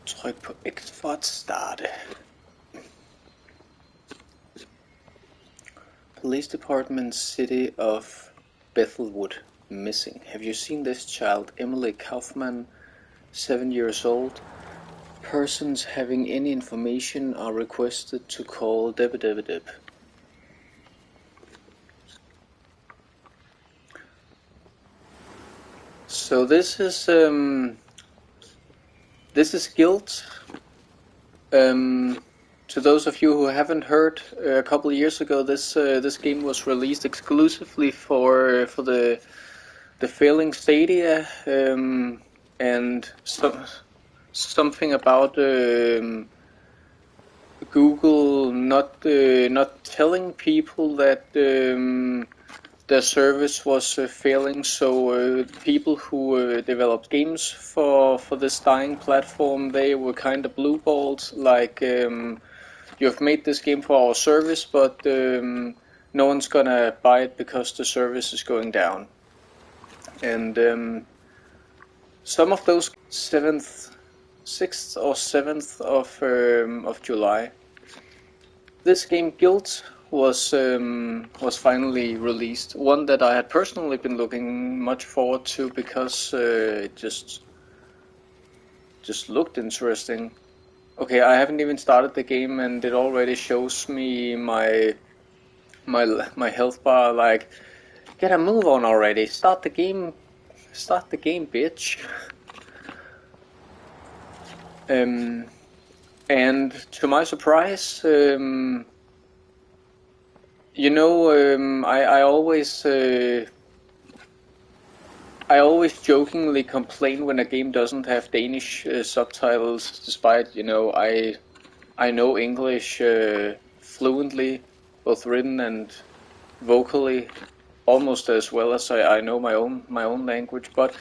Tryk på X for at starte. Police Department, City of Bethelwood, missing. Have you seen this child? Emily Kaufman, 7 years old. Persons having any information are requested to call deb. So this is Gylt. To those of you who haven't heard, a couple of years ago, this game was released exclusively for the failing Stadia, and something about Google not telling people that their service was failing. So people who developed games for this dying platform, they were kind of blueballed, like you have made this game for our service, but no one's gonna buy it because the service is going down. And some of those 6th or 7th of July, this game Gylt was finally released. One that I had personally been looking much forward to because it just looked interesting. Okay, I haven't even started the game and it already shows me my health bar, like, get a move on already. Start the game, bitch. And to my surprise, I always jokingly complain when a game doesn't have Danish subtitles, despite, I know English fluently, both written and vocally, almost as well as I know my own language. But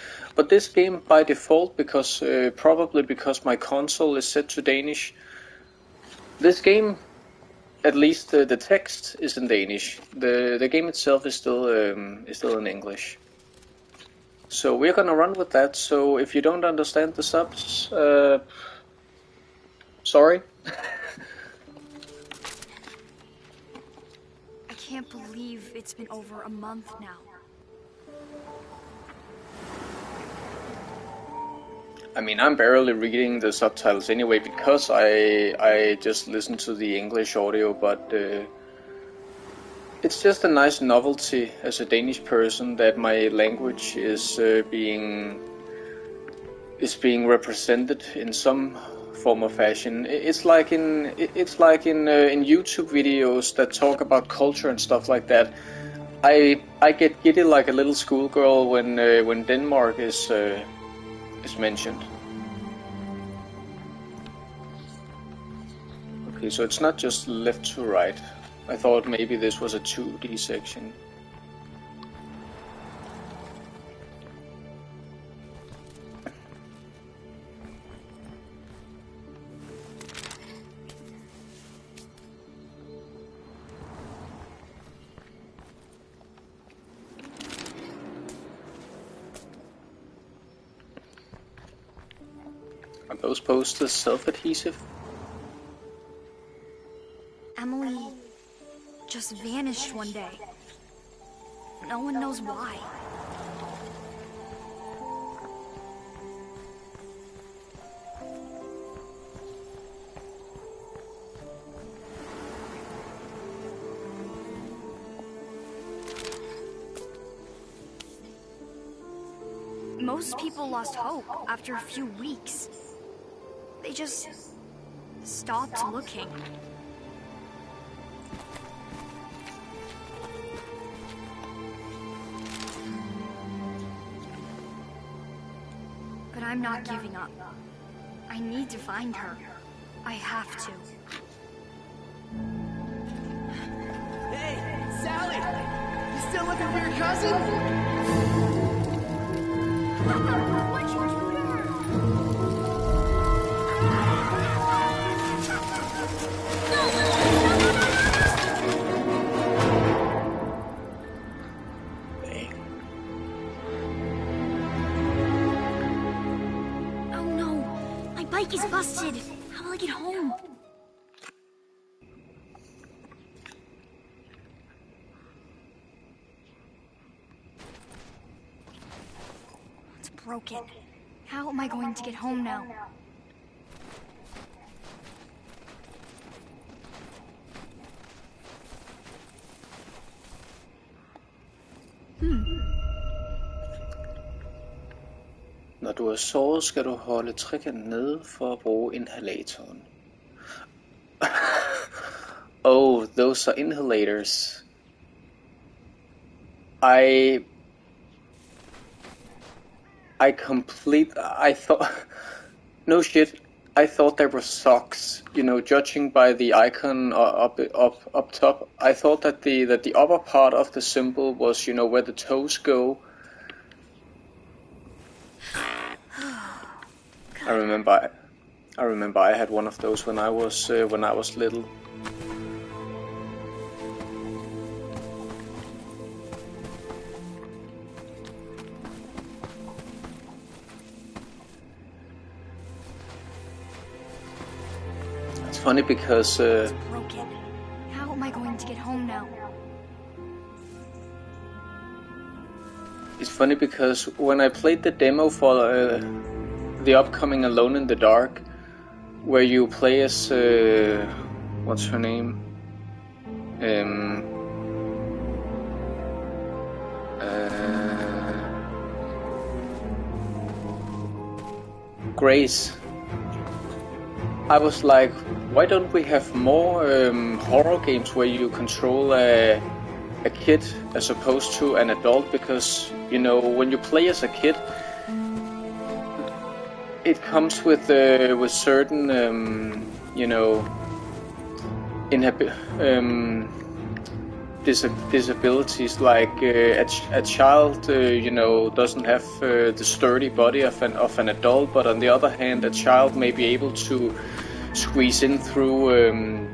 this game by default, because probably because my console is set to Danish, this game, at least the text is in Danish. The game itself is still in English. So we're gonna run with that. So if you don't understand the subs, sorry. I can't believe it's been over a month now. I mean, I'm barely reading the subtitles anyway because I just listen to the English audio, but it's just a nice novelty as a Danish person that my language is being represented in some form or fashion. It's like in YouTube videos that talk about culture and stuff like that. I get giddy like a little schoolgirl when Denmark is mentioned. Okay, so it's not just left to right. I thought maybe this was a 2D section. Are those posters self-adhesive? Emily just vanished one day. No one knows why. Most people lost hope after a few weeks. They just stopped looking. But I'm not giving up. I need to find her. I have to. Hey, Sally! You still looking for your cousin? What'd you do to her? bike is busted. How will I get home? It's broken. How am I going to get home now? Når du er såret, skal du holde trekanten nede for at bruge inhalatoren. Oh, those are inhalators. I thought, no shit, I thought there were socks, you know, judging by the icon up top. I thought that the upper part of the symbol was, you know, where the toes go. I remember I had one of those when I was little. It's funny because It's broken. How am I going to get home now? it's funny because when I played the demo for the upcoming Alone in the Dark, where you play as what's her name? Grace. I was like, why don't we have more horror games where you control a kid as opposed to an adult? Because, you know, when you play as a kid, it comes with certain you know, disabilities. Like a child, you know, doesn't have the sturdy body of an adult, but on the other hand, a child may be able to squeeze in through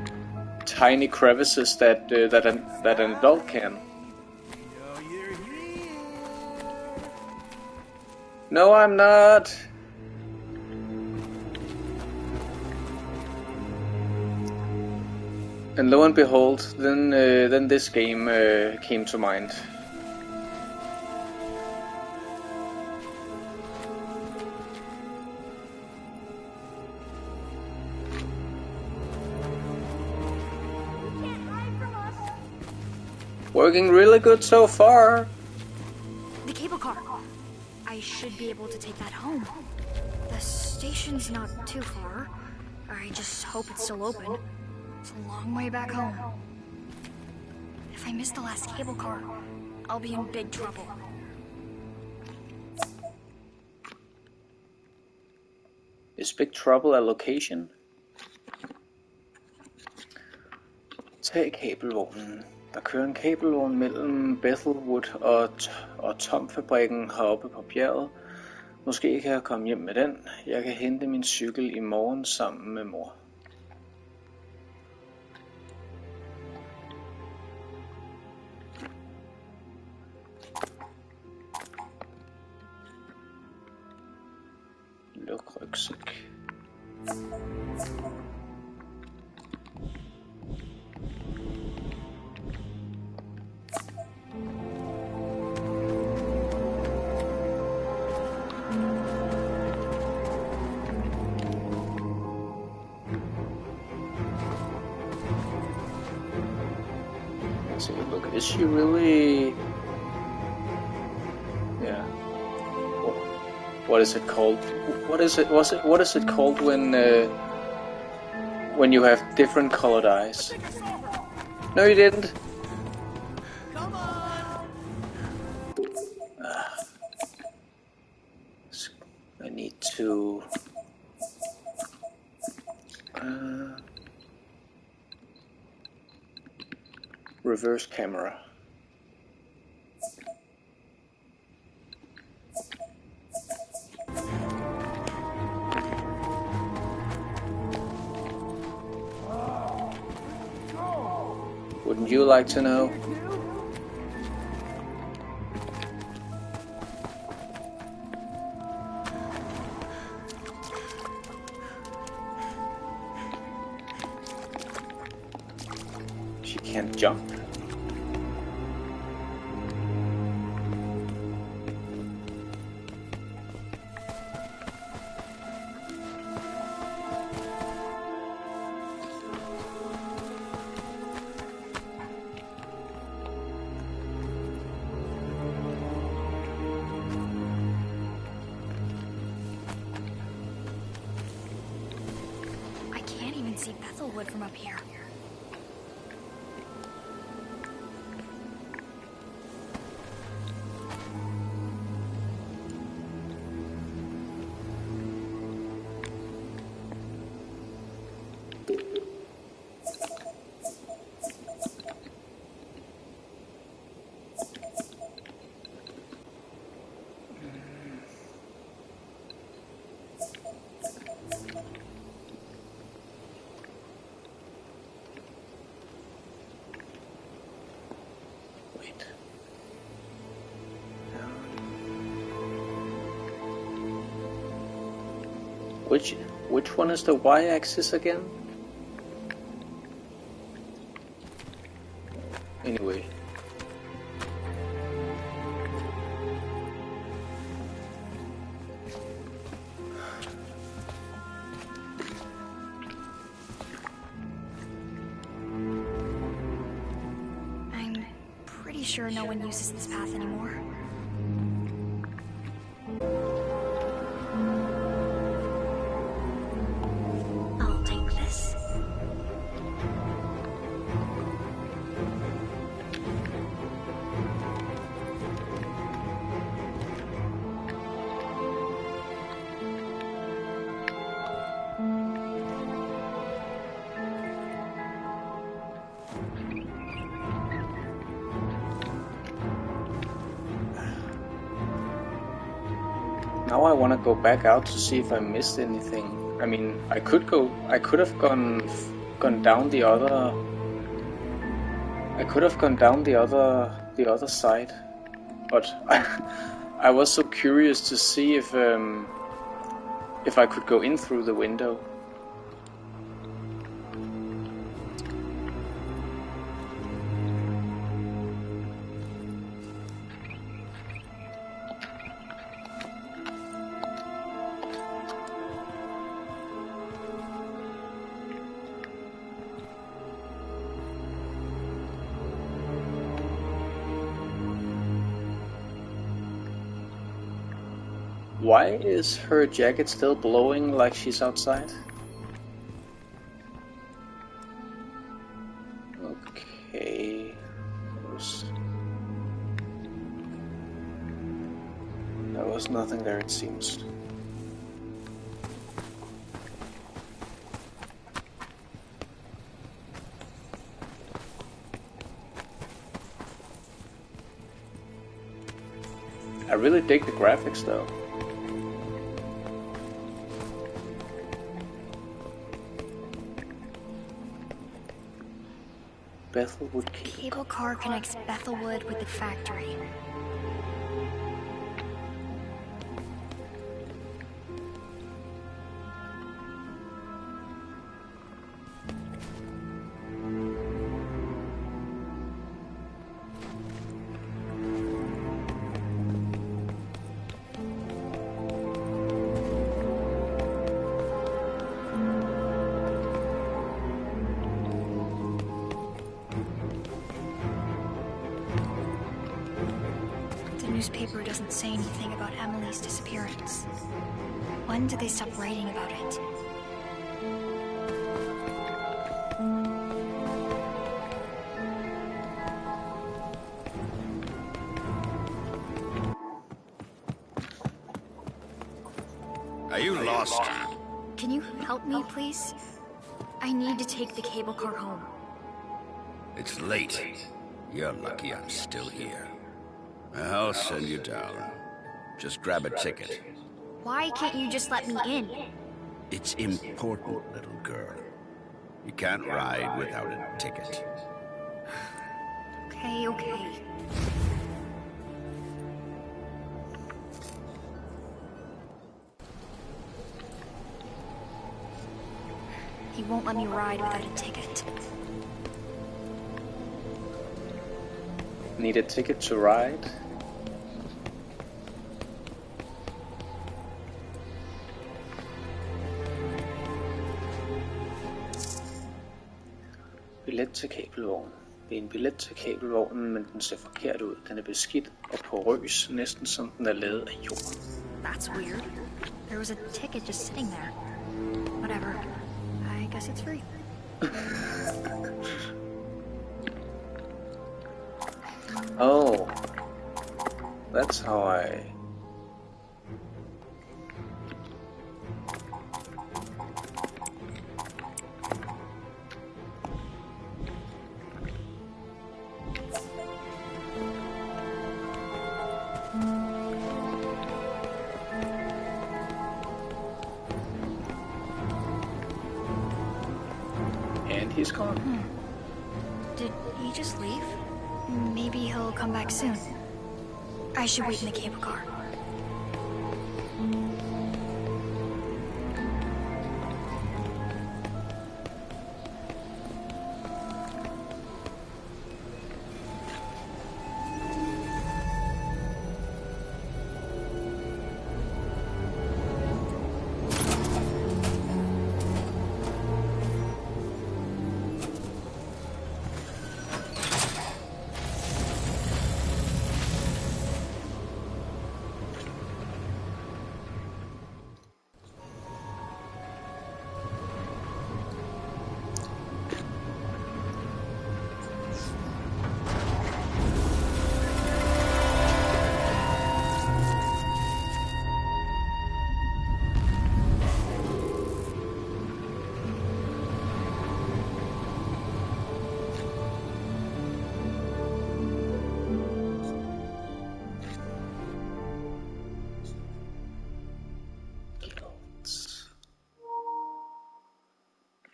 tiny crevices that an adult can. No, I'm not. And lo and behold, then this game came to mind. Working really good so far. The cable car. I should be able to take that home. The station's not too far. I just hope it's still open. It's a long way back home. If I miss the last cable car, I'll be in big trouble. Is Big Trouble a location? Tag kabelvognen. Der kører en kabelvogn mellem Bethelwood og Tomfabrikken heroppe på bjerget. Måske kan jeg komme hjem med den. Jeg kan hente min cykel i morgen sammen med mor. Luk rygsæk. Let's see, look, is she really... Yeah. What is it called? What is it called when you have different colored eyes? No, you didn't. Come on! I need to reverse camera. Wouldn't you like to know? can't jump. See Bethelwood from up here. Which one is the y-axis again? Anyway. I'm pretty sure no one uses this path anymore. Now I want to go back out to see if I missed anything. I mean, I could have gone down the other. I could have gone down the other side, but I was so curious to see if I could go in through the window. Why is her jacket still blowing like she's outside? Okay. There was nothing there, it seems. I really dig the graphics though. Bethelwood cable car connects Bethelwood with the factory. The newspaper doesn't say anything about Emily's disappearance. When did they stop writing about it? Are you lost? Can you help me, please? I need to take the cable car home. It's late. You're lucky I'm still here. I'll send you down. Just grab a ticket. Why can't you just let me in? It's important, little girl. You can't ride without a ticket. Okay. He won't let me ride without a ticket. Need a ticket to ride. Billet til kabelvognen. Det er en billet til kabelvognen, men den ser forkert ud. Den er beskidt og porøs, næsten som den er lavet af jord. That's weird. There was a ticket just sitting there. Whatever. I guess it's free. Oh. That's how I... And he's gone. Did he just leave? Maybe he'll come back soon. I should wait in the cable car.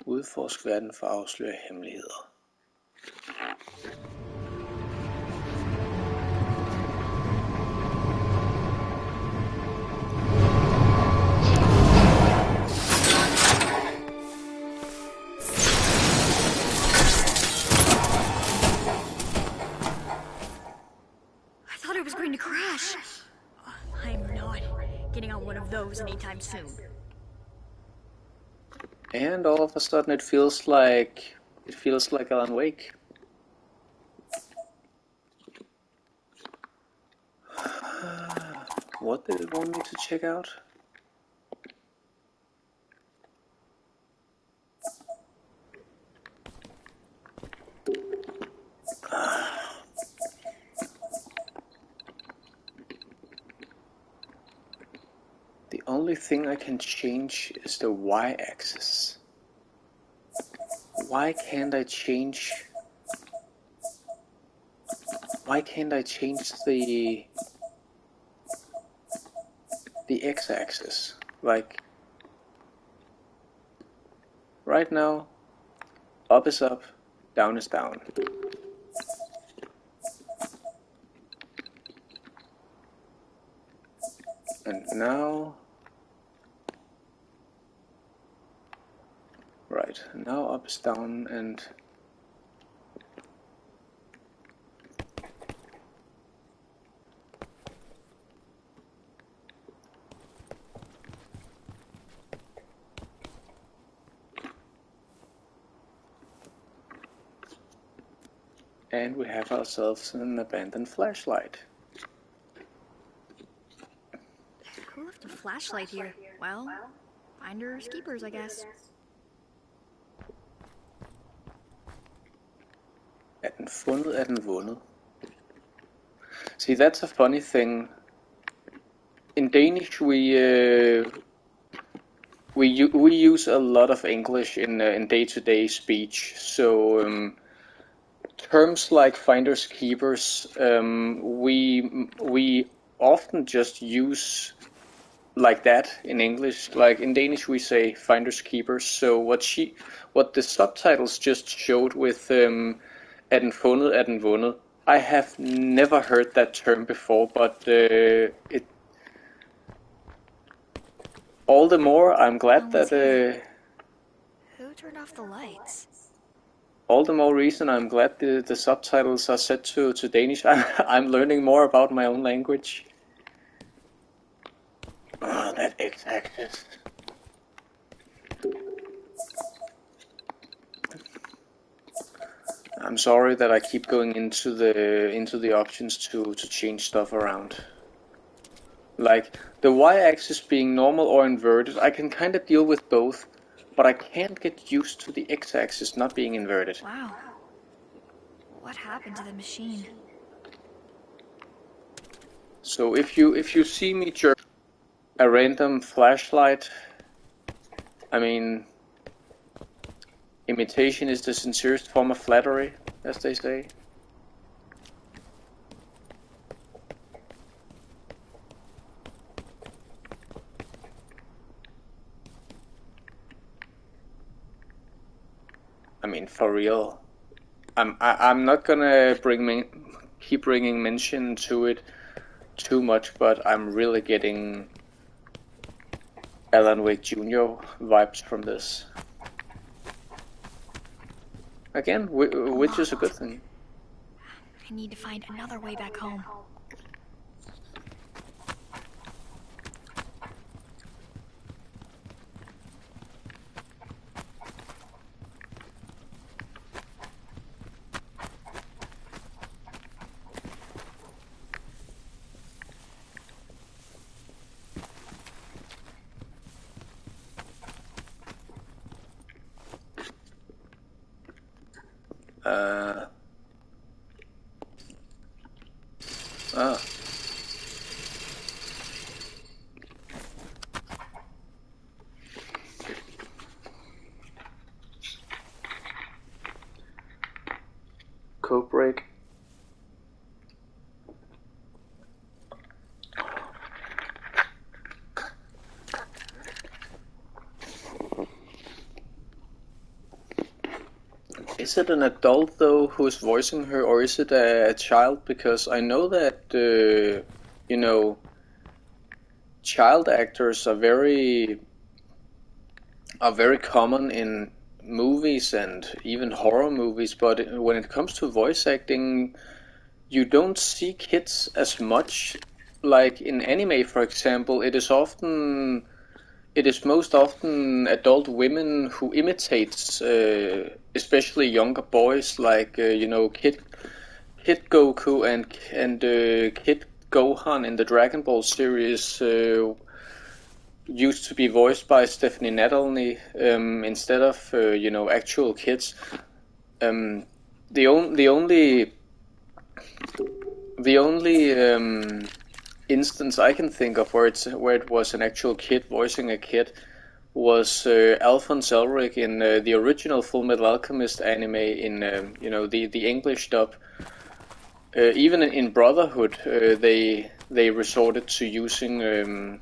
Udforsk verden for at afsløre hemmeligheder. I thought I was going to crash. I'm not getting on one of those anytime soon. And all of a sudden it feels like Alan Wake. What did it want me to check out? The only thing I can change is the y-axis. Why can't I change the x-axis? Like right now, up is up, down is down. And now, right, now up is down and we have ourselves an abandoned flashlight. Who left a flashlight here? Well, finders keepers, I guess. Er den fundet, er den vundet. See, that's a funny thing. In Danish, we use a lot of English in day-to-day speech. So terms like finders keepers, we often just use like that in English. Like in Danish, we say finders keepers. So what the subtitles just showed with er den fundet, er den vundet. I have never heard that term before, but all the more I'm glad that Who turned off the lights? all the more reason I'm glad the subtitles are set to Danish. I'm learning more about my own language. Oh, that X-axis. I'm sorry that I keep going into the options to change stuff around. Like the y-axis being normal or inverted, I can kind of deal with both, but I can't get used to the x-axis not being inverted. Wow. What happened to the machine? So if you see me jerk a random flashlight, I mean, imitation is the sincerest form of flattery, as they say. I mean, for real. I'm not gonna keep bringing mention to it too much, but I'm really getting Alan Wake Jr. vibes from this. Again, which is a good thing. I need to find another way back home. Ah. Code break. Is it an adult though who's voicing her, or is it a child? Because I know that you know, child actors are very common in movies and even horror movies, but when it comes to voice acting, you don't see kids as much. Like in anime, for example, it is most often adult women who imitates, especially younger boys, like Kid Goku and Kid Gohan in the Dragon Ball series. Used to be voiced by Stephanie Nadolny instead of actual kids. The only instance I can think of where it was an actual kid voicing a kid was Alphonse Elric in the original Full Metal Alchemist anime in the English dub. Even in Brotherhood, they resorted to using an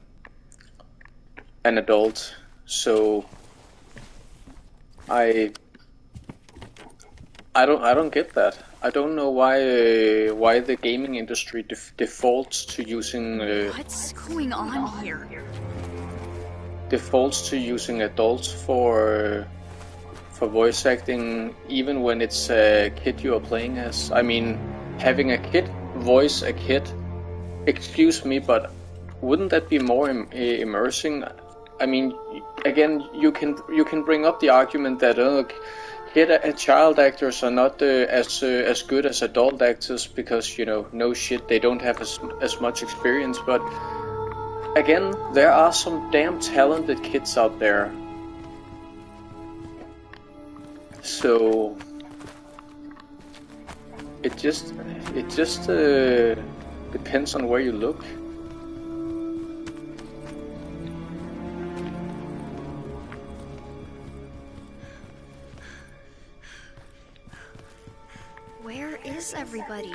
adult. So I don't get that. I don't know why the gaming industry defaults to using What's going on here? defaults to using adults for voice acting, even when it's a kid you are playing as. I mean, having a kid voice a kid. Excuse me, but wouldn't that be more immersing? I mean, again, you can bring up the argument that child actors are not as good as adult actors because no shit, they don't have as much experience. But again, there are some damn talented kids out there. So it just depends on where you look. Where is everybody?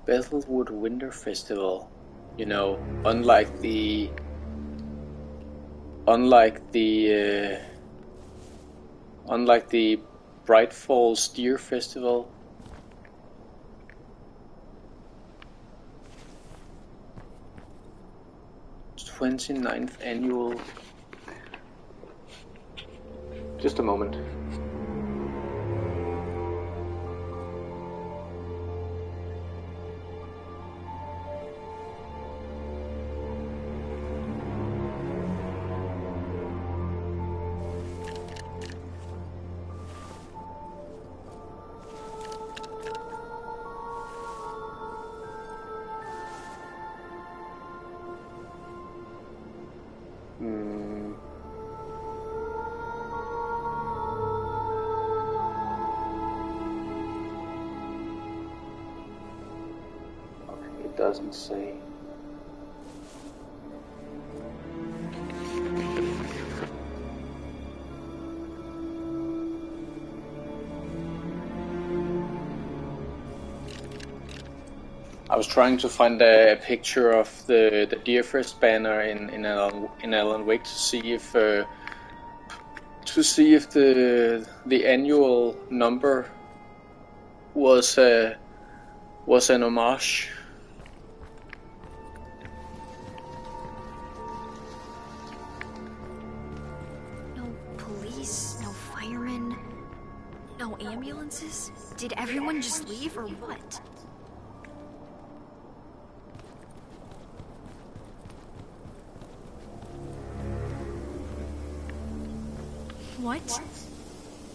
Bethelwood Winter Festival. You know, unlike the Bright Falls Deer Festival. '29th annual. Just a moment. It doesn't say. I was trying to find a picture of the Deerfest banner in Alan Wake to see if the annual number was an homage. No police, no firemen, no ambulances? Did everyone just leave or what? What?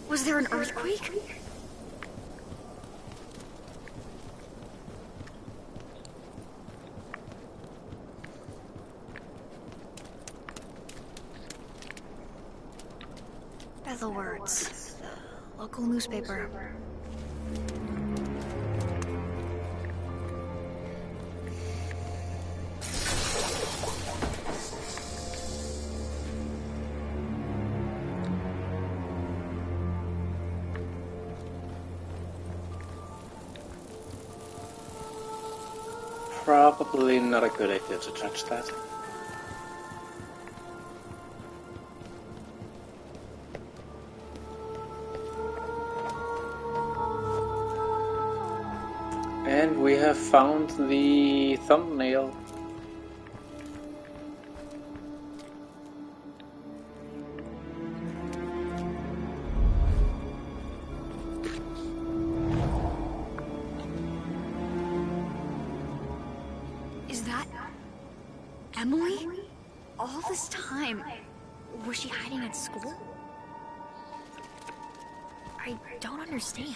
Was there an earthquake? Bethelwood, the local newspaper. Probably not a good idea to touch that. And we have found the thumbnail. Is that Emily? All this time, was she hiding at school? I don't understand.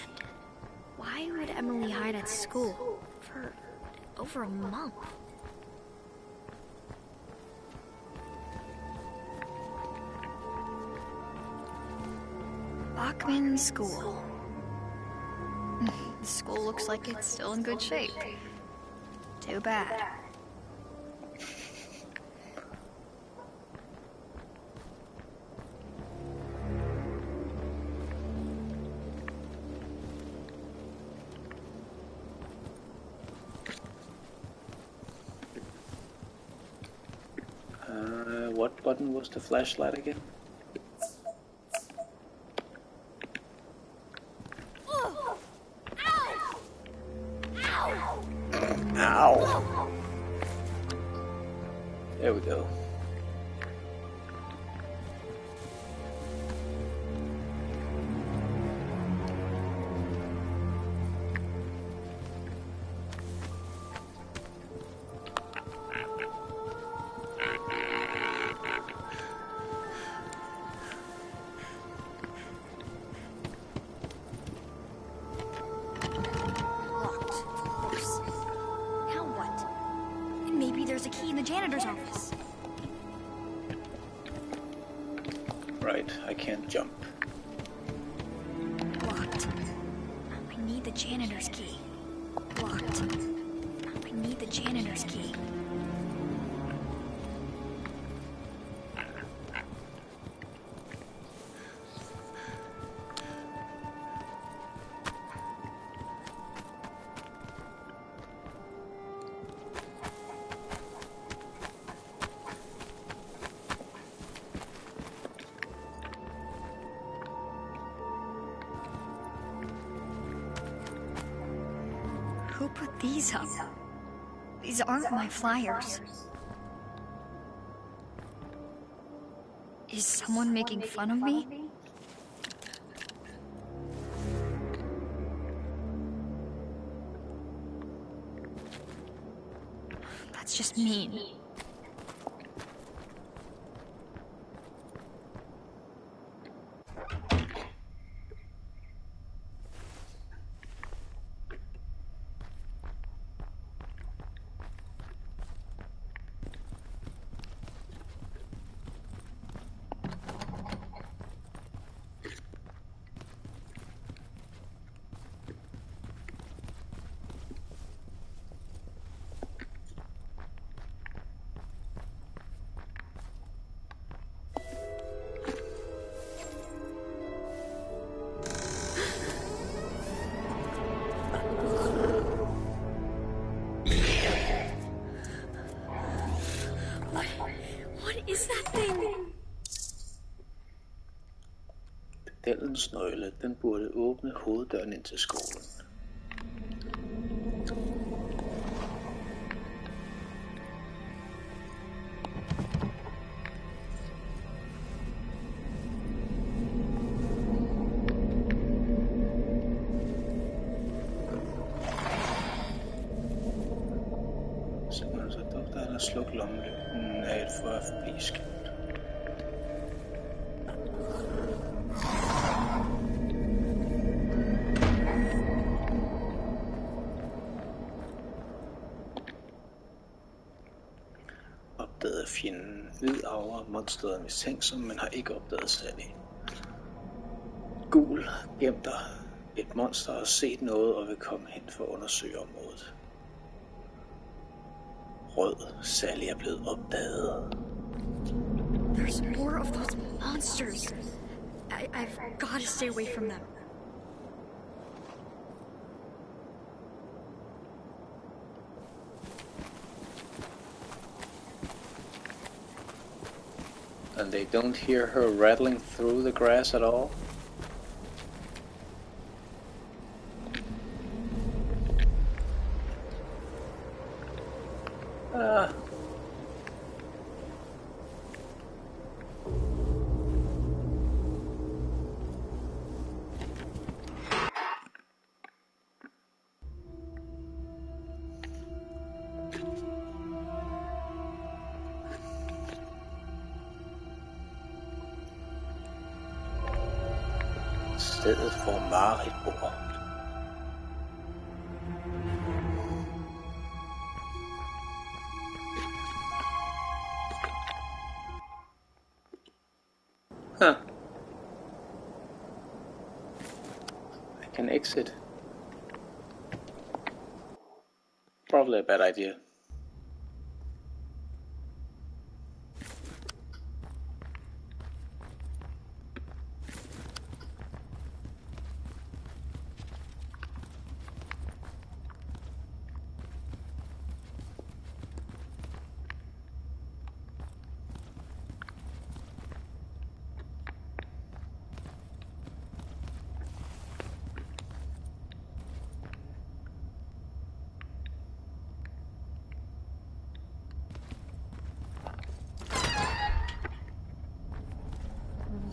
Why would Emily hide at school for over a month? Bachman School. The school looks like it's still in good shape. Too bad. What button was the flashlight again? Ow! There we go. There's a key in the janitor's office. Right, I can't jump. Locked. I need the janitor's key. Locked. I need the janitor's key. Who put these up? These aren't my flyers. Is someone making fun of me? That's just mean. What is that thing? Pedellens nøgle, den burde åbne hoveddøren ind til skolen. Så dog der sluk lommelygten af et for at forblive skjult. Opdagede fjenden. Hvid aura. Monsteret er mistænksom, men har ikke opdaget Sally. Gul. Gem dig. Et monster har set noget og vil komme hen for at undersøge området. Rød. Sally er blevet opdaget. There's more of those monsters. I've got to stay away from them. And they don't hear her rattling through the grass at all. Stedet for mareridtbord. Huh. I can exit. Probably a bad idea.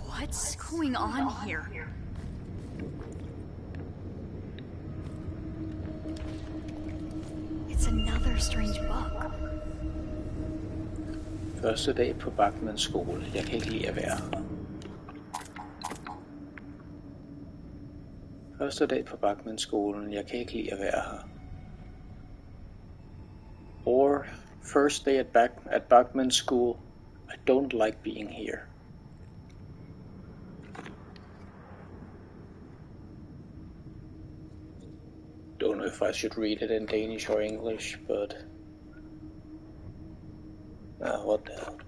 What's going on here? It's another strange bug. Første dag på Bachmans skole. Jeg kan ikke lide at være her. Første dag på Bachmans skolen. Jeg kan ikke lide at være her. Or first day at Bachman's school. I don't like being here. Don't know if I should read it in Danish or English, but what the hell.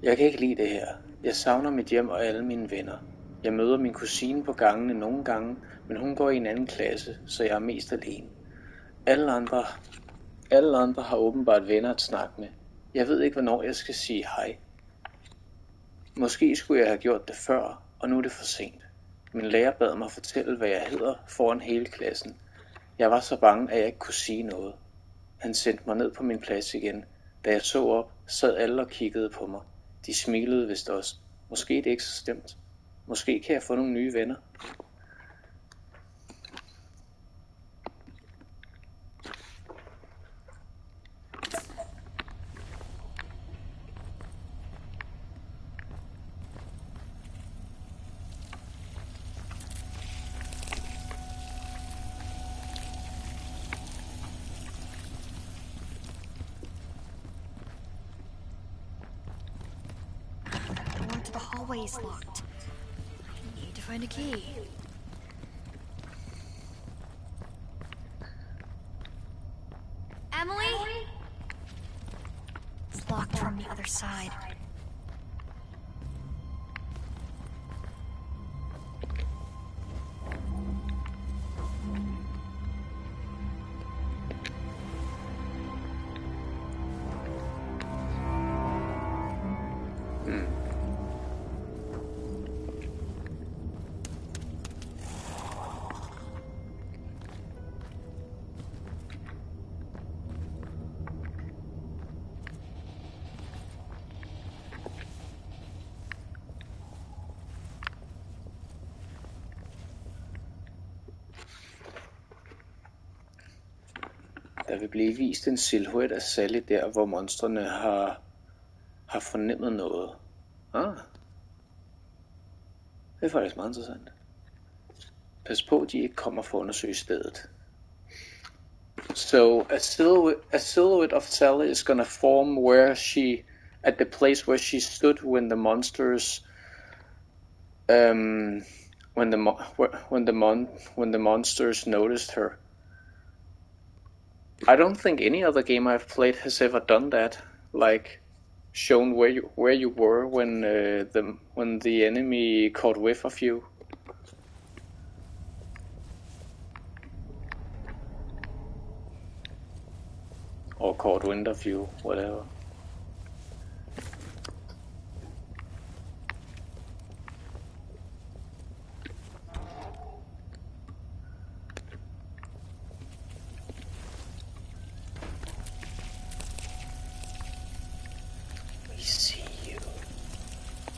Jeg kan ikke lide det her. Jeg savner mit hjem og alle mine venner. Jeg møder min kusine på gangene nogle gange, men hun går i en anden klasse, så jeg er mest alene. Alle andre har åbenbart venner at snakke med. Jeg ved ikke, hvornår jeg skal sige hej. Måske skulle jeg have gjort det før, og nu er det for sent. Min lærer bad mig fortælle, hvad jeg hedder foran hele klassen. Jeg var så bange, at jeg ikke kunne sige noget. Han sendte mig ned på min plads igen. Da jeg så op, sad alle og kiggede på mig. De smilede vist også. Måske det er ikke så stemt. Måske kan jeg få nogle nye venner. The hallway is locked. I need to find a key. Emily? It's locked from the other side. Der vil blive vist en silhuet af Sally der, hvor monstrene har fornemmet noget. Det er faktisk meget interessant. Pas på, at de ikke kommer for at undersøge stedet. So a silhouette of Sally is gonna form at the place where she stood when the monsters, when the monsters noticed her. I don't think any other game I've played has ever done that, like shown where you were when the enemy caught whiff of you. Or caught wind of you, whatever.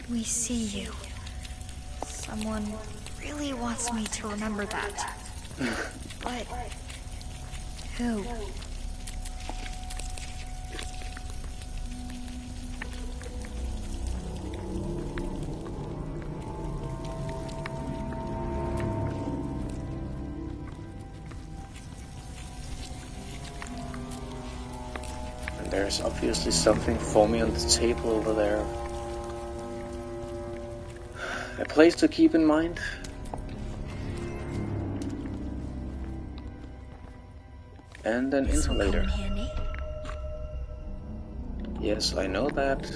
We see you. Someone really wants me to remember that. But who? And there's obviously something for me on the table over there. A place to keep in mind. And an insulator. Yes, I know that.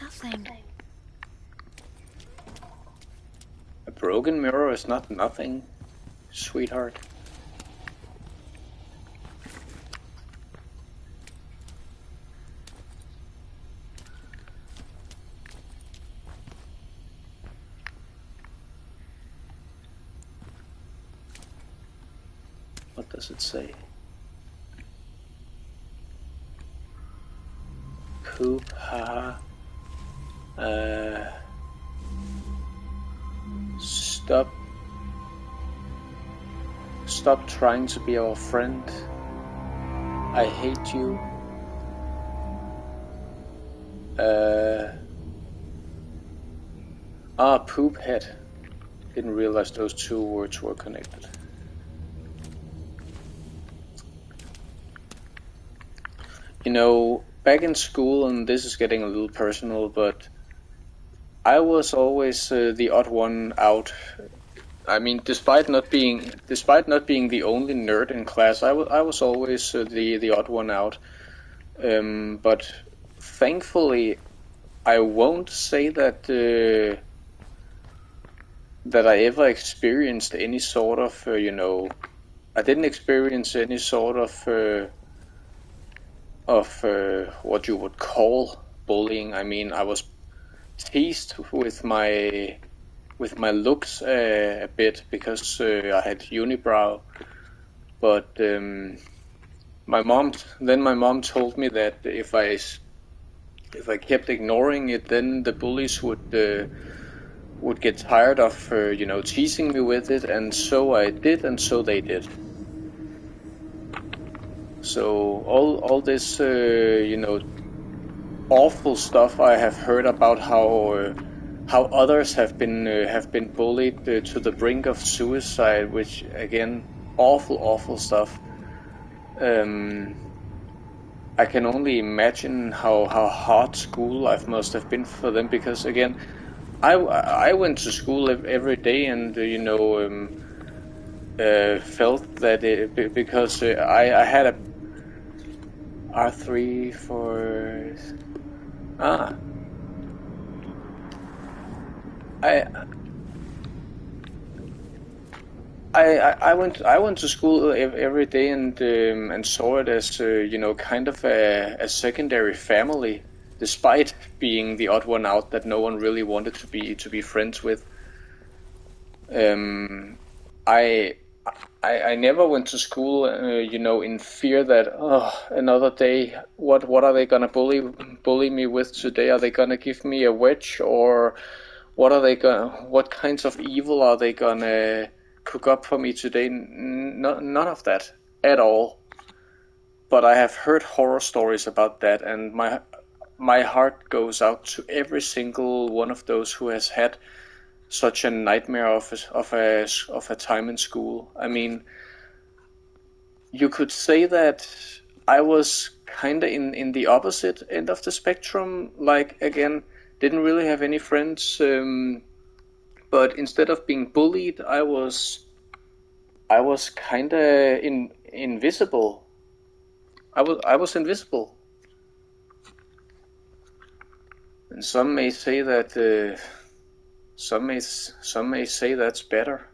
Nothing. A broken mirror is not nothing, sweetheart. What does it say? Coop, haha. Stop trying to be our friend. I hate you. Poop head. Didn't realize those two words were connected. You know, back in school, and this is getting a little personal, but I was always the odd one out. I mean, despite not being the only nerd in class, I was always the odd one out. But thankfully, I won't say that that I ever experienced any sort of, I didn't experience any sort of what you would call bullying. I mean, I was teased with my looks a bit because I had unibrow, but my mom told me that if I kept ignoring it, then the bullies would get tired of teasing me with it, and so I did, and so they did. So all this awful stuff I have heard about how others have been bullied to the brink of suicide, which again, awful stuff. I can only imagine how hard school life must have been for them, because again, I went to school every day, and felt that because I had a R3 for I went to school every day, and saw it as kind of a secondary family, despite being the odd one out that no one really wanted to be friends with. I never went to school in fear that another day, what are they gonna bully me with today? Are they gonna give me a wedge, or what kinds of evil are they gonna cook up for me today? None of that at all. But I have heard horror stories about that, and my heart goes out to every single one of those who has had such a nightmare of a time in school. I mean, you could say that I was kinda in the opposite end of the spectrum. Like, again, didn't really have any friends, but instead of being bullied, I was kinda invisible. I was invisible, and some may say that some may say that's better.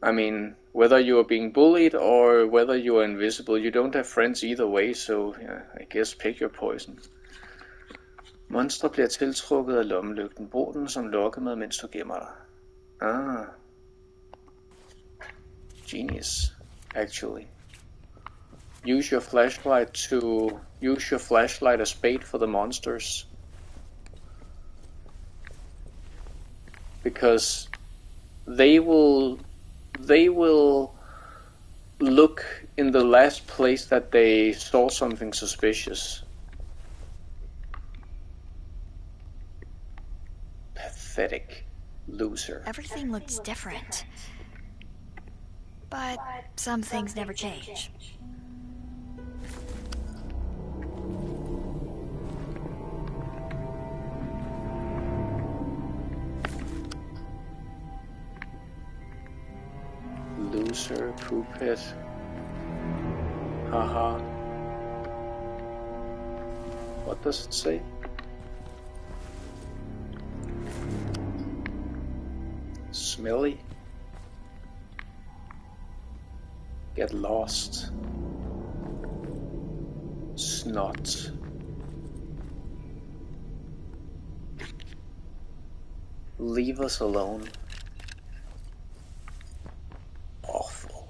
I mean, whether you are being bullied or whether you are invisible, you don't have friends either way, so yeah, I guess pick your poison. Monstre bliver tiltrukket af lommelygten. Brug den som lokkemad, mens du gemmer dig. Ah. Genius, actually. Use your flashlight as bait for the monsters. Because they will look in the last place that they saw something suspicious. Pathetic loser. Everything looks different. But some things never change. Loser, poophead. Haha. What does it say? Smelly. Get lost. Snot. Leave us alone. Awful.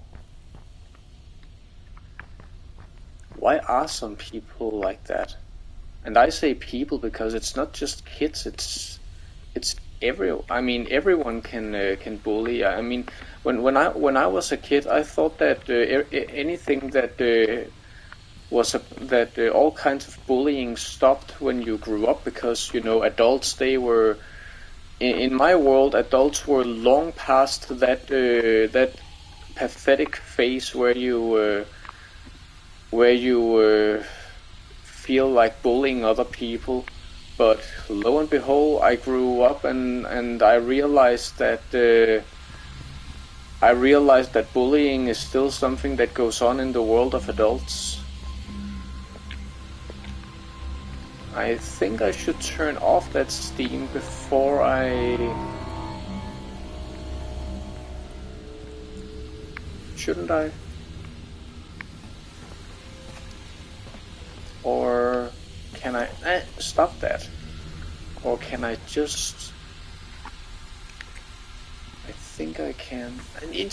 Why are some people like that? And I say people because it's not just kids. It's everyone can bully. I mean, when I was a kid, I thought that anything that all kinds of bullying stopped when you grew up, because adults, they were in my world, adults were long past that pathetic phase where you feel like bullying other people. But lo and behold, I grew up and I realized that bullying is still something that goes on in the world of adults. I think I should turn off that steam before I... Shouldn't I? Or can I... stop that. Or can I just... I think I can... I mean,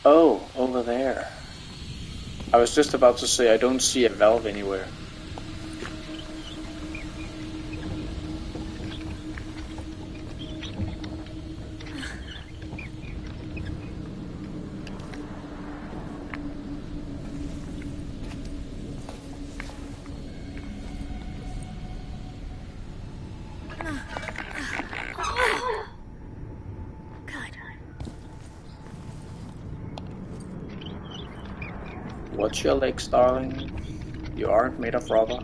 Oh, over there. I was just about to say I don't see a valve anywhere. Watch your legs, darling. You aren't made of rubber.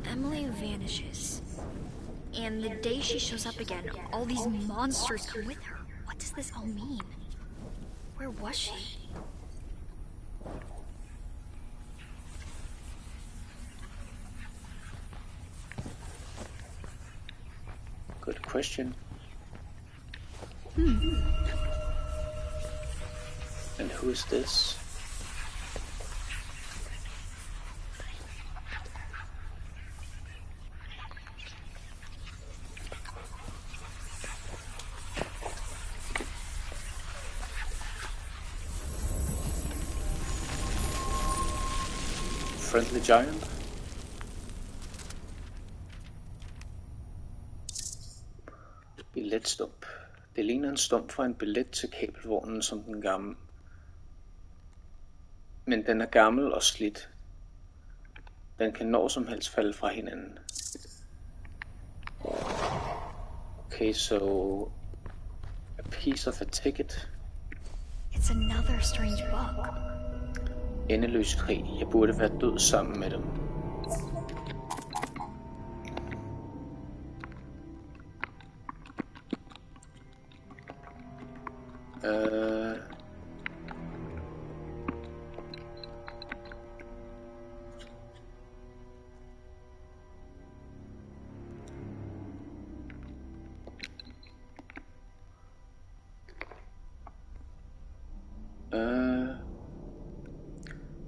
Emily vanishes. And the day she shows up again, all these monsters come with her. What does this all mean? Where was she? Good question. And who is this? Friendly giant? Billetstump. Det ligner en stump fra en billet til kabelvognen som den gamle. Men den er gammel og slidt. Den kan når som helst falde fra hinanden. Okay, so a piece of a ticket. It's another strange book. Endeløs krig. Jeg burde være død sammen med dem.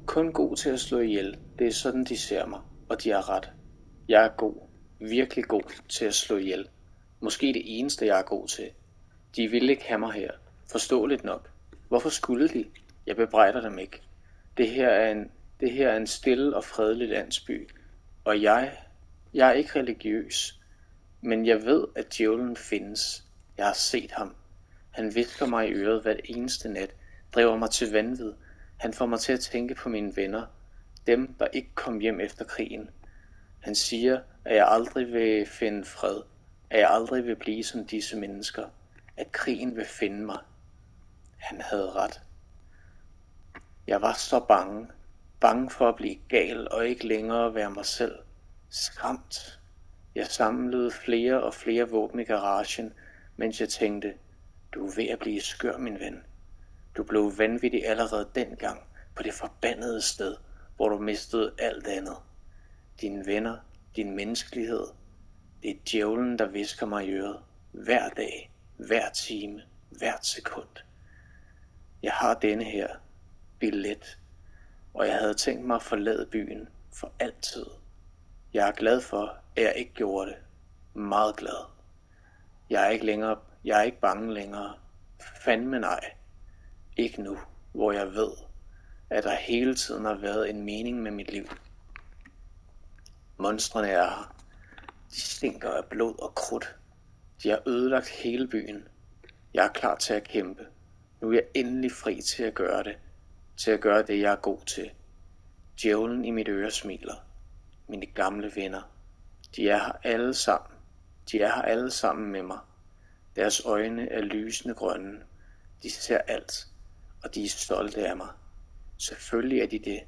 Kun god til at slå ihjel. Det er sådan de ser mig, og de har ret. Jeg er god, virkelig god til at slå ihjel. Måske det eneste jeg er god til. De ville ikke have mig her. Forståeligt nok. Hvorfor skulle de? Jeg bebrejder dem ikke. Det her er en stille og fredelig landsby. Og jeg er ikke religiøs. Men jeg ved, at djævlen findes. Jeg har set ham. Han hvisker mig i øret hver eneste nat, driver mig til vanvid. Han får mig til at tænke på mine venner, dem der ikke kom hjem efter krigen. Han siger, at jeg aldrig vil finde fred, at jeg aldrig vil blive som disse mennesker, at krigen vil finde mig. Han havde ret. Jeg var så bange for at blive gal og ikke længere være mig selv. Skræmt. Jeg samlede flere og flere våben i garagen, mens jeg tænkte, du er ved at blive skør, min ven. Du blev vanvittig allerede dengang på det forbandede sted, hvor du mistede alt andet. Dine venner, din menneskelighed, det er djævlen, der hvisker mig i øret. Hver dag, hver time, hvert sekund. Jeg har denne her billet, og jeg havde tænkt mig at forlade byen for altid. Jeg er glad for, at jeg ikke gjorde det. Meget glad. Jeg er ikke bange længere. Fandme nej. Ikke nu, hvor jeg ved, at der hele tiden har været en mening med mit liv. Monstrene er her. De stinker af blod og krudt. De har ødelagt hele byen. Jeg er klar til at kæmpe. Nu er jeg endelig fri til at gøre det. Til at gøre det, jeg er god til. Djævlen i mit øre smiler. Mine gamle venner. De er her alle sammen. De er her alle sammen med mig. Deres øjne er lysende grønne. De ser alt, og de er stolte af mig. Selvfølgelig er de det.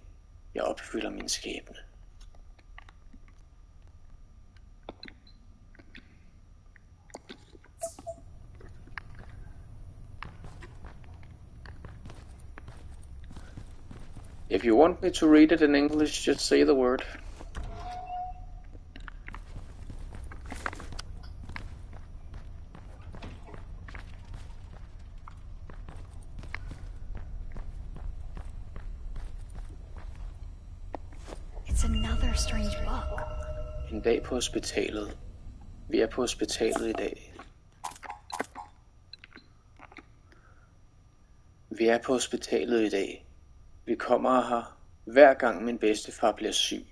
Jeg opfylder min skæbne. If you want me to read it in English, just say the word. It's another strange book. En dag på hospitalet. Vi er på hospitalet i dag. Vi er på hospitalet i dag. Vi kommer her, hver gang min bedstefar bliver syg.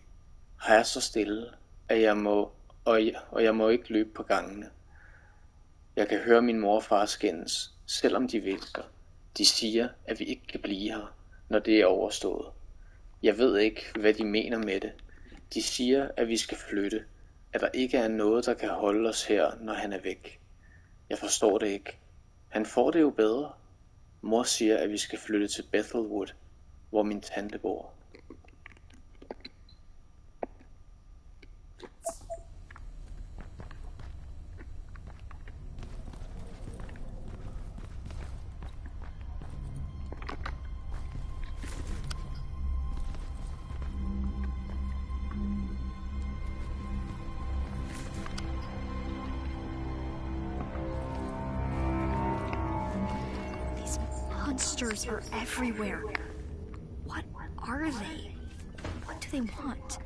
Her er så stille, at jeg må ikke løbe på gangene. Jeg kan høre min mor og far skændes, selvom de hvisker. De siger, at vi ikke kan blive her, når det er overstået. Jeg ved ikke, hvad de mener med det. De siger, at vi skal flytte, at der ikke er noget, der kan holde os her, når han er væk. Jeg forstår det ikke. Han får det jo bedre. Mor siger, at vi skal flytte til Bethelwood, hvor min tante bor. Monsters are everywhere. What are they? What do they want?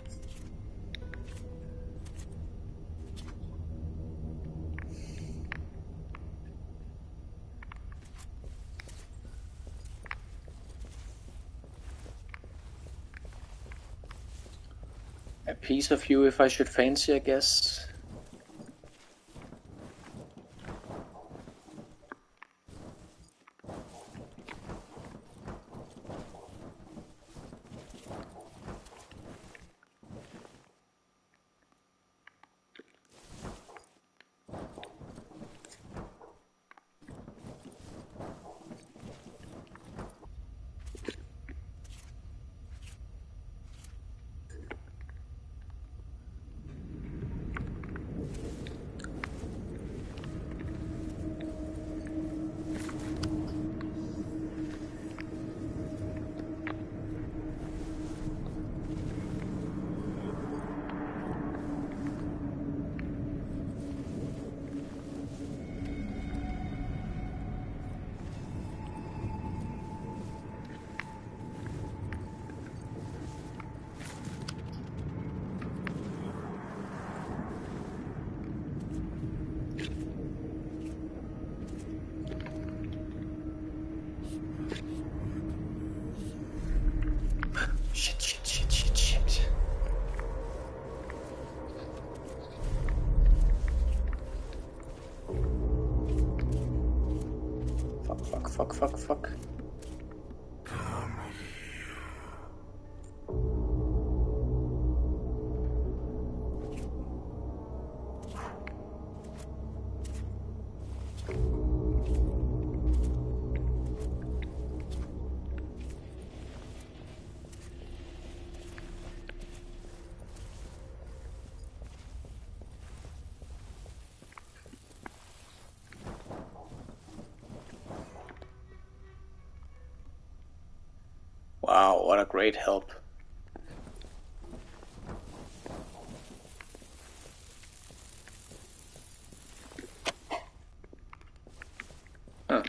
A piece of you if I should fancy, I guess. Shit. Fuck. Wow, what a great help. Huh.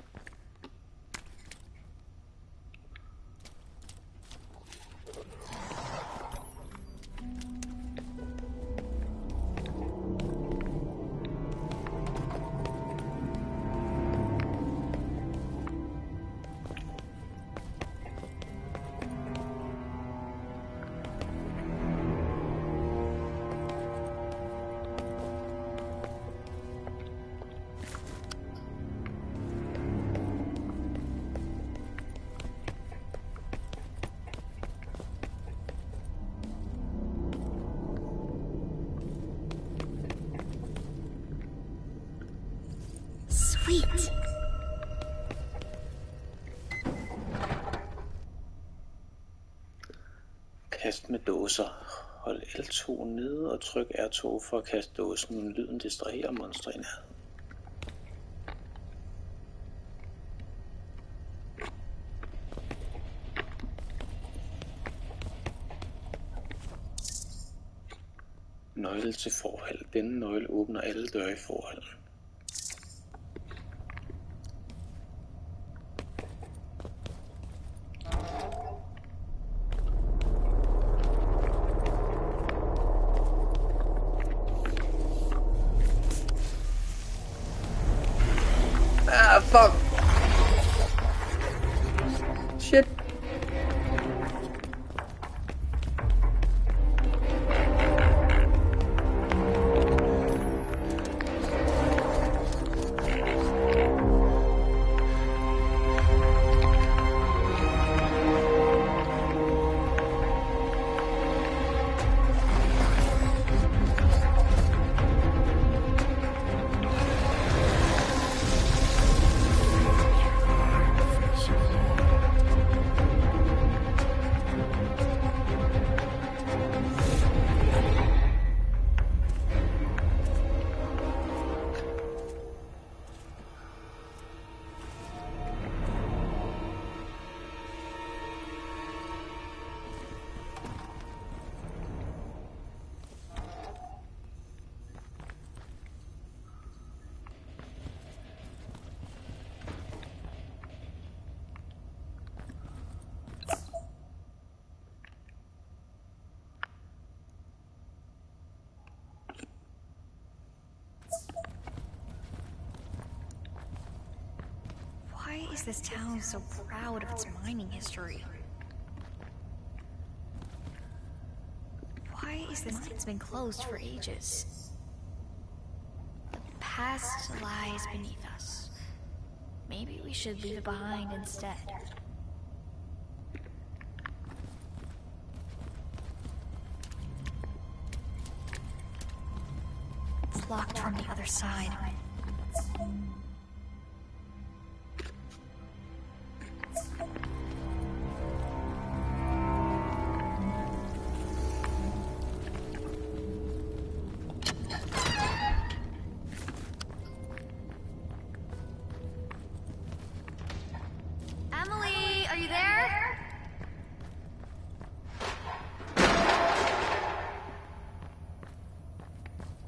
Kast med dåser. Hold L2 nede og tryk R2 for at kaste dåsen. Lyden distraherer monstre i nærheden. Nøgle til forhold. Denne nøgle åbner alle døre i forholdet. Ah, fuck! Shit! Why is this town so proud of its mining history? Why is the mine's been closed for ages? The past lies beneath us. Maybe we should leave it behind instead. It's locked from the other side. Emily, are you there?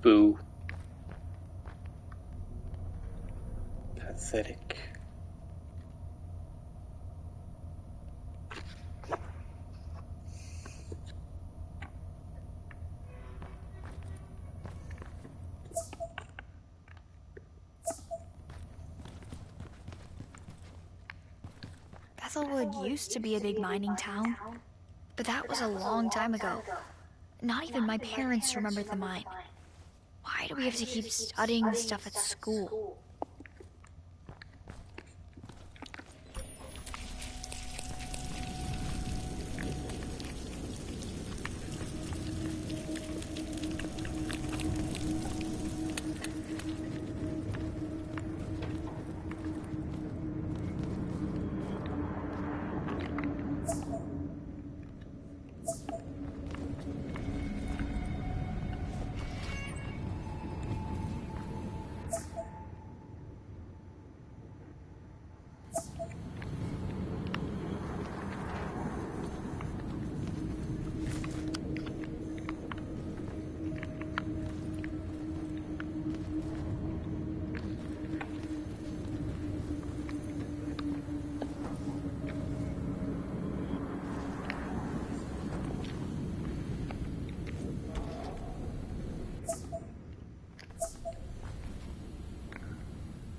Boo. Pathetic. Bethelwood used to be a big mining town, but that was a long time ago. Not even my parents remembered the mine. Why do we have to keep studying this stuff at school?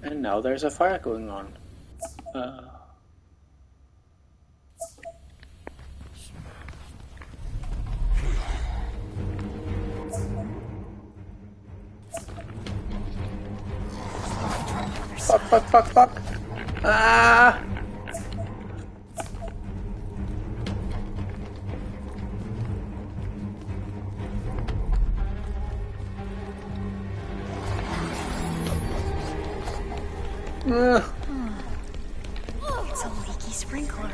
And now there's a fire going on. Fuck. Ah! It's a leaky sprinkler.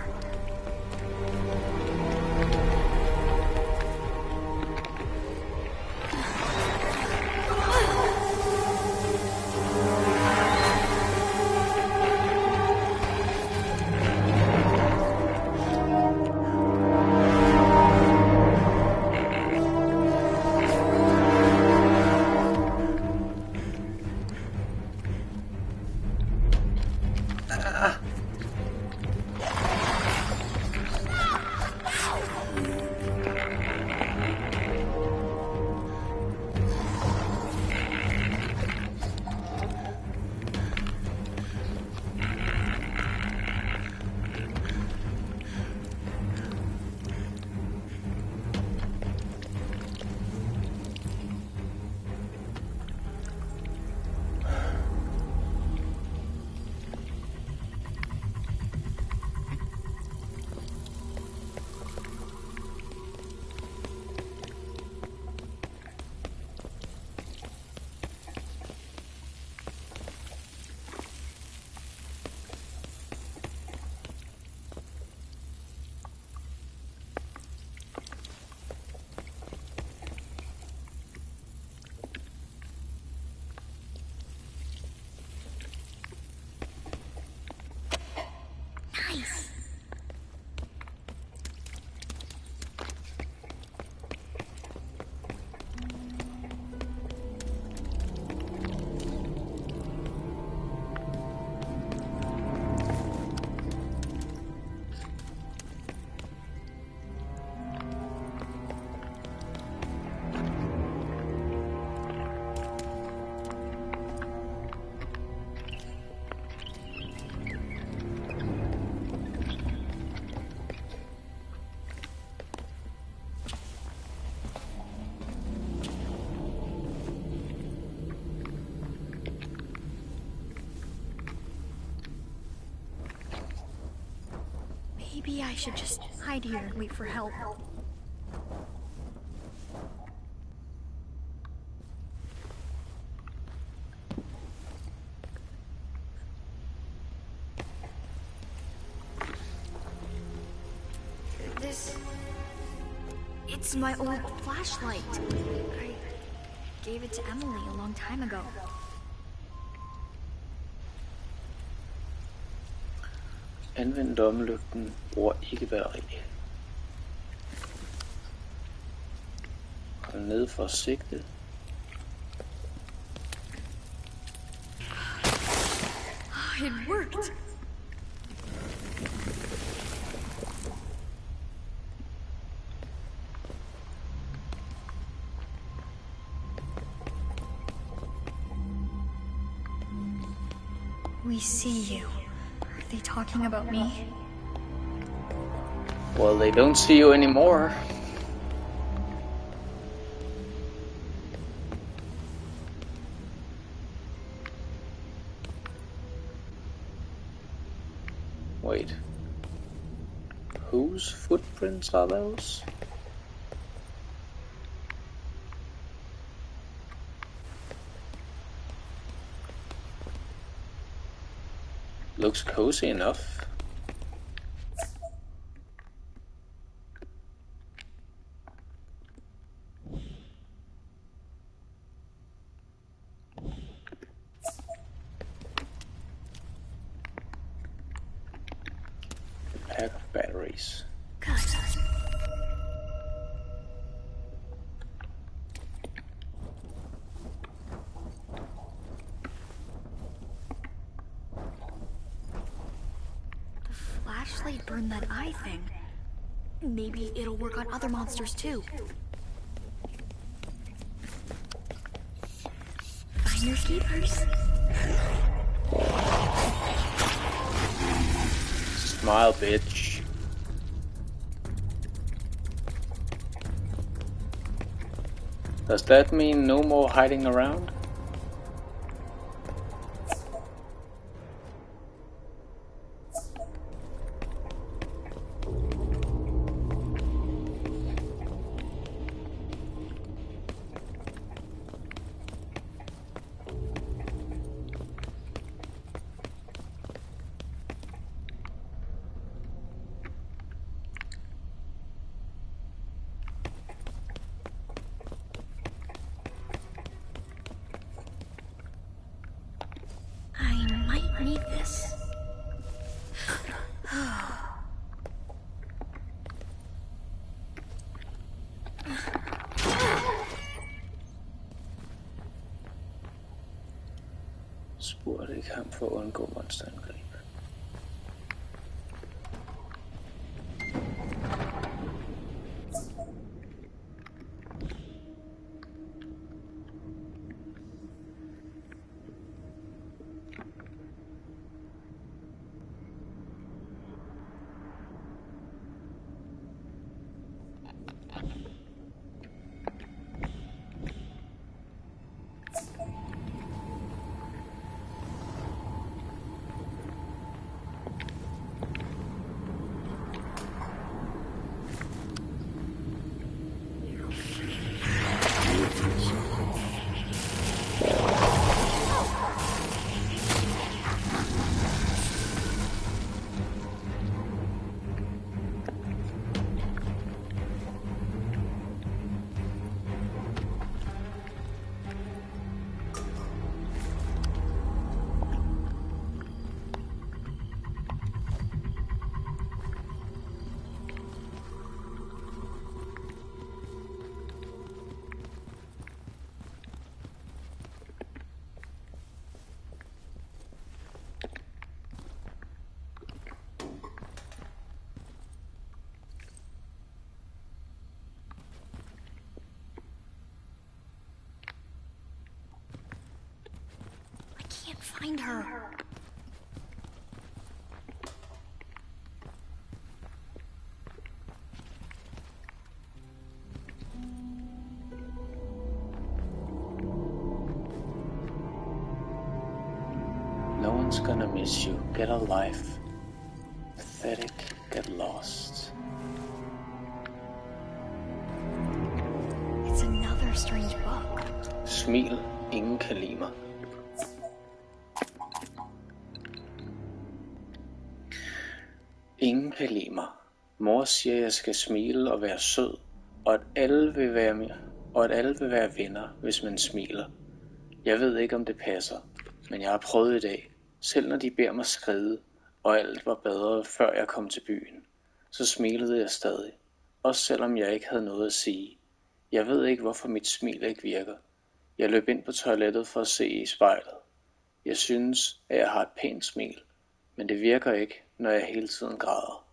Maybe I should just hide here and wait for help. It's my old flashlight. I gave it to Emily a long time ago. Anvend lommelygten. Brug ikke batteri. Hold ned for sigtet. It worked. We see you. Are they talking about me? Well, they don't see you anymore. Wait. Whose footprints are those? Looks cozy enough. A pack of batteries. Good. Flashlight burned that eye thing. Maybe it'll work on other monsters too. Finders keepers. Smile, bitch. Does that mean no more hiding around? Need this. Spurgt i kamp for at undgå monsterangreb. Find her. No one's gonna miss you. Get a life. Pathetic get lost. It's another strange book. Smil, ingen kan lide mig. Ingen kan lide mig. Mor siger, jeg skal smile og være sød, og at alle vil være venner, hvis man smiler. Jeg ved ikke, om det passer, men jeg har prøvet i dag, selv når de beder mig skride, og alt var bedre, før jeg kom til byen. Så smilede jeg stadig, også selvom jeg ikke havde noget at sige. Jeg ved ikke, hvorfor mit smil ikke virker. Jeg løb ind på toilettet for at se i spejlet. Jeg synes, at jeg har et pænt smil, men det virker ikke, når jeg hele tiden græder.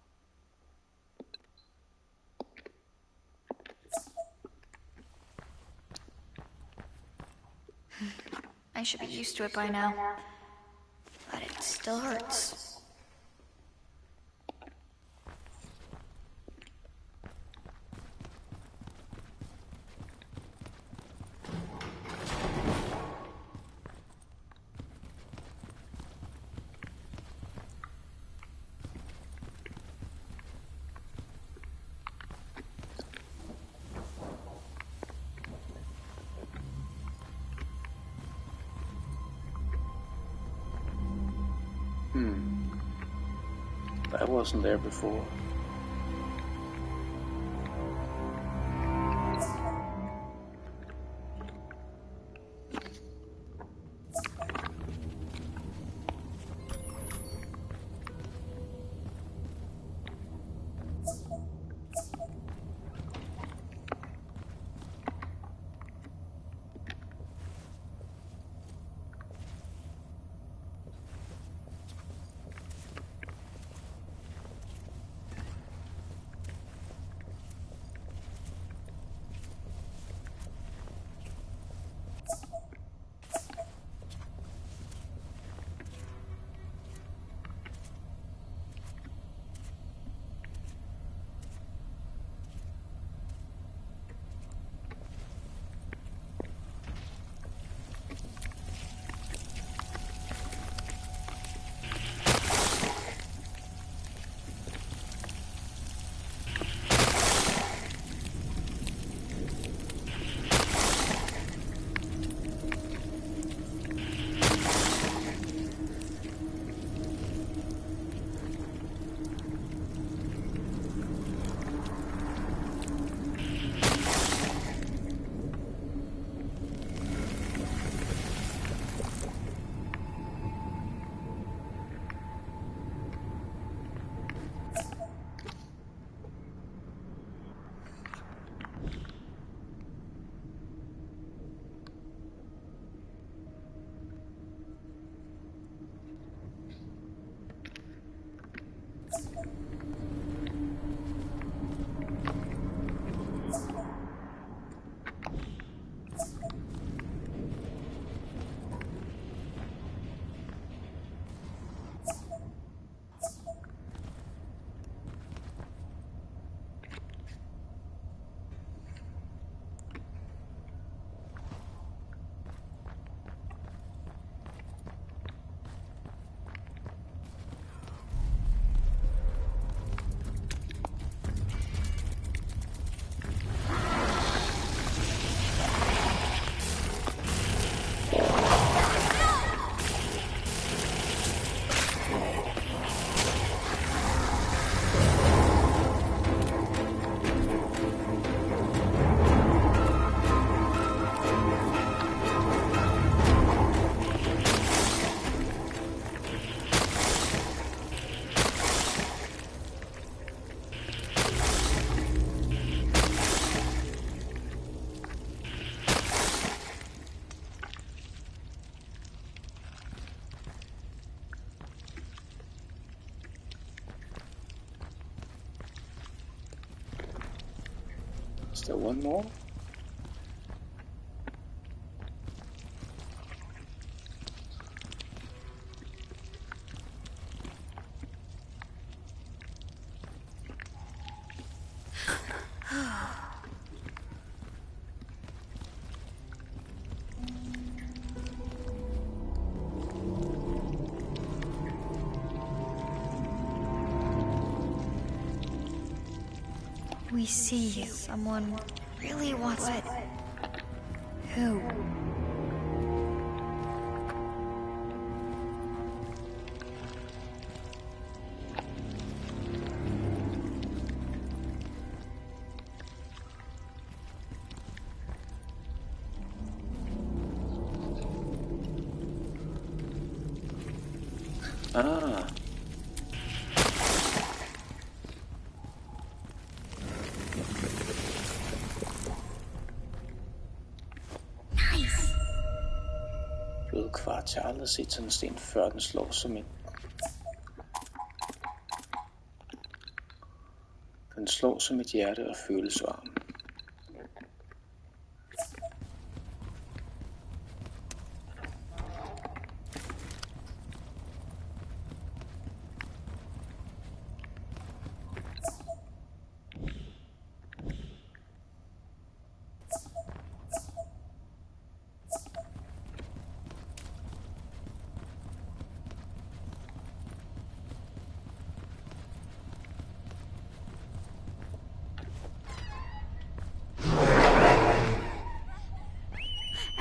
I should be used to it by now, but it still hurts. I wasn't there before. Is there one more? we see you, someone really wants it. Who? Ah. Nice. Blød kvarts. Jeg har aldrig set sådan en sten før. Den slår som et hjerte og føles varm.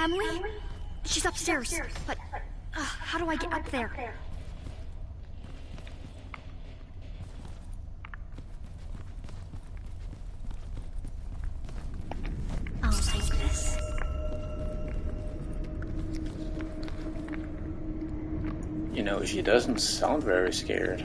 Emily? She's upstairs, but how do I get up there? I'll take this. You know, she doesn't sound very scared.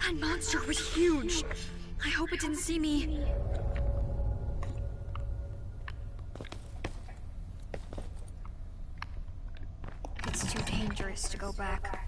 That monster was huge. I hope it didn't see me. It's too dangerous to go back.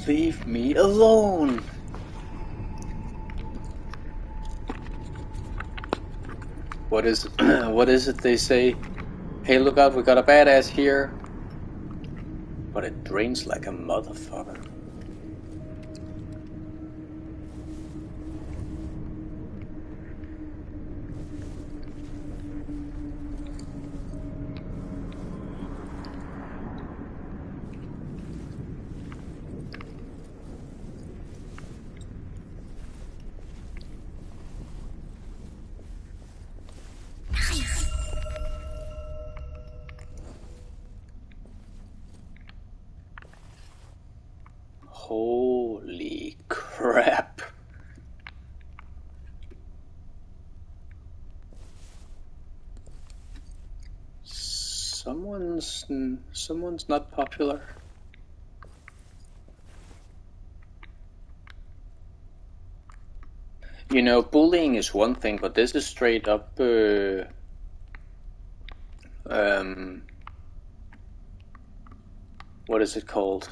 Leave me alone! What is it they say? Hey, look out, we got a badass here. But it drains like a motherfucker. Holy crap. Someone's not popular. You know, bullying is one thing, but this is straight up what is it called?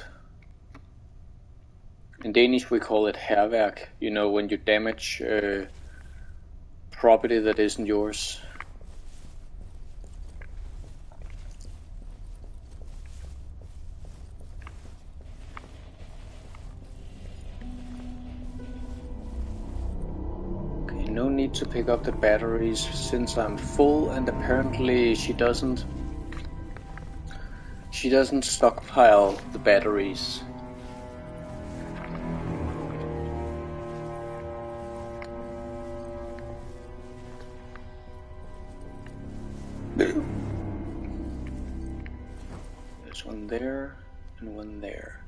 In Danish we call it hærværk, you know, when you damage property that isn't yours. Okay, no need to pick up the batteries since I'm full, and apparently she doesn't stockpile the batteries. There's one there and one there.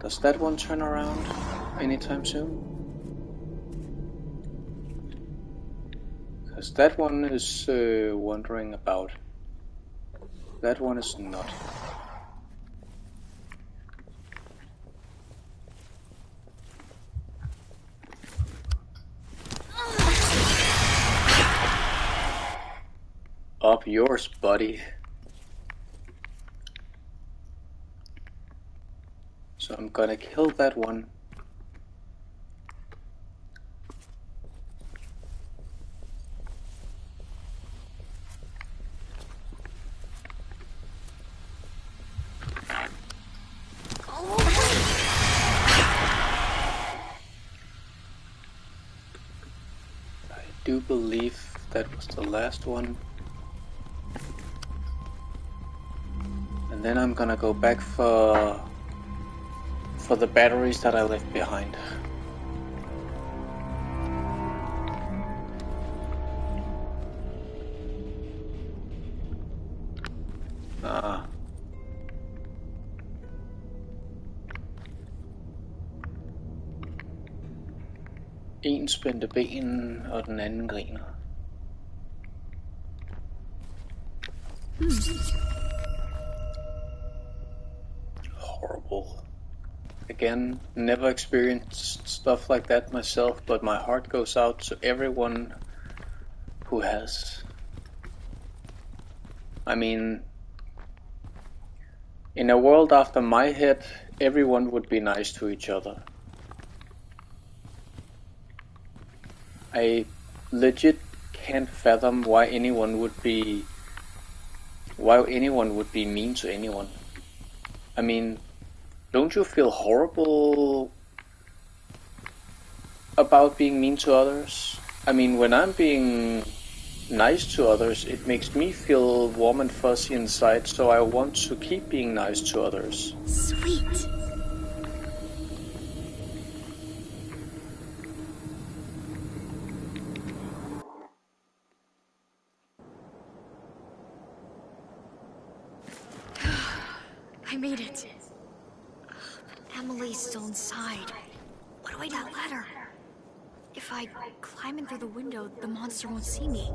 Does that one turn around anytime soon? Because that one is wondering about. That one is not. Up yours, buddy. So I'm gonna kill that one. I do believe that was the last one. And then I'm gonna go back for the batteries that I left behind. En spændte ben, og den anden griner. Horrible. Again, never experienced stuff like that myself, but my heart goes out to everyone who has. I mean, in a world after my head, everyone would be nice to each other. I legit can't fathom why anyone would be mean to anyone. I mean, don't you feel horrible about being mean to others? I mean, when I'm being nice to others, it makes me feel warm and fuzzy inside, so I want to keep being nice to others. Sweet. I made it. Emily's still inside. What do I not let her? If I climb in through the window, the monster won't see me.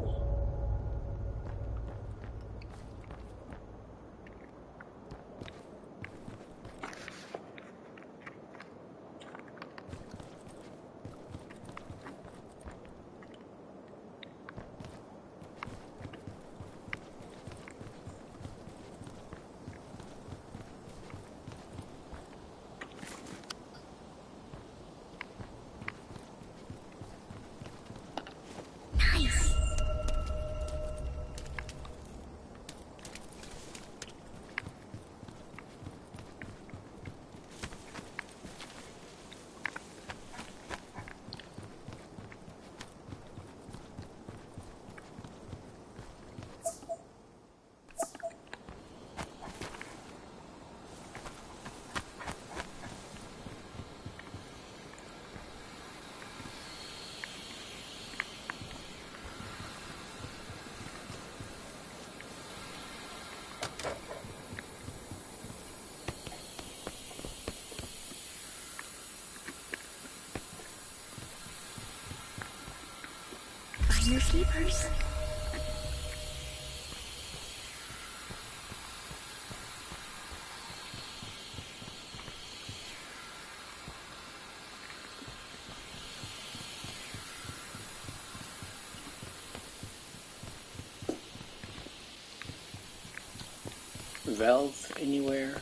Prisoner's keepers. Valve anywhere?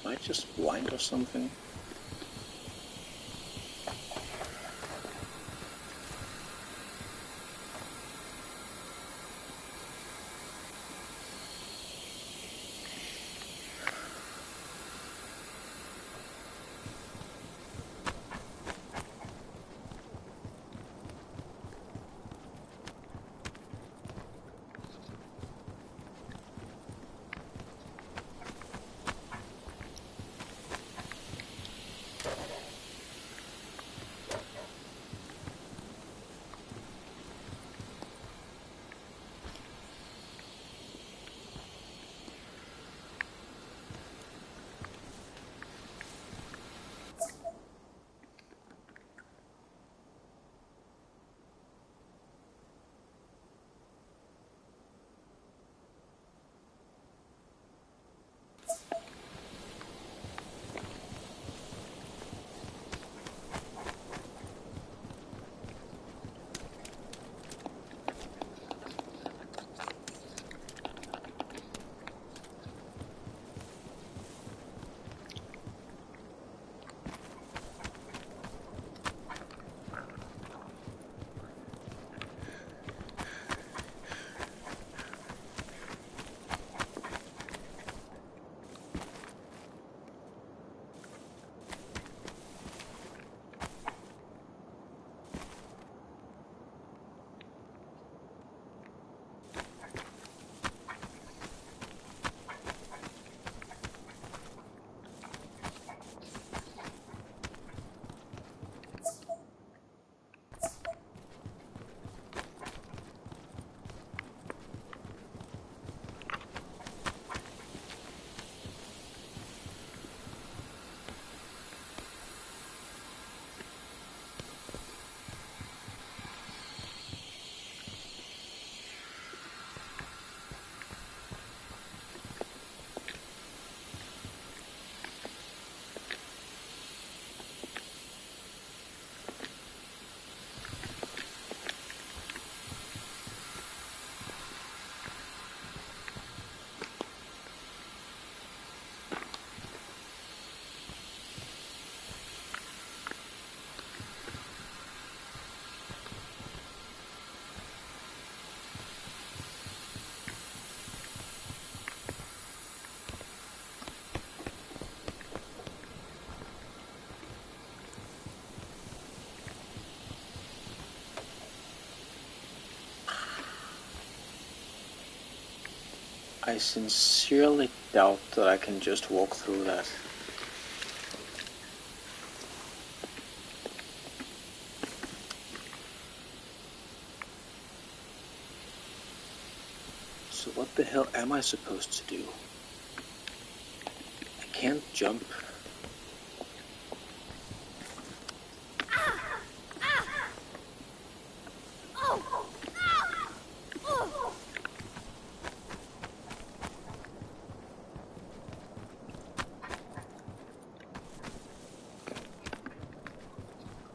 Am I just blind or something? I sincerely doubt that I can just walk through that. So what the hell am I supposed to do? I can't jump.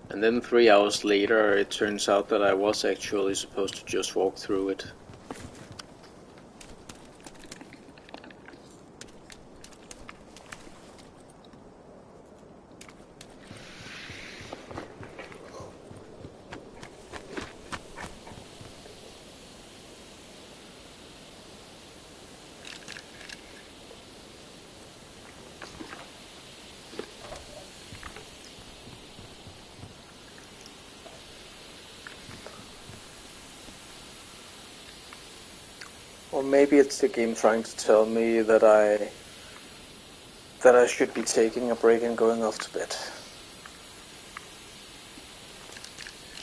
And then 3 hours later, it turns out that I was actually supposed to just walk through it. Or maybe it's the game trying to tell me that I should be taking a break and going off to bed.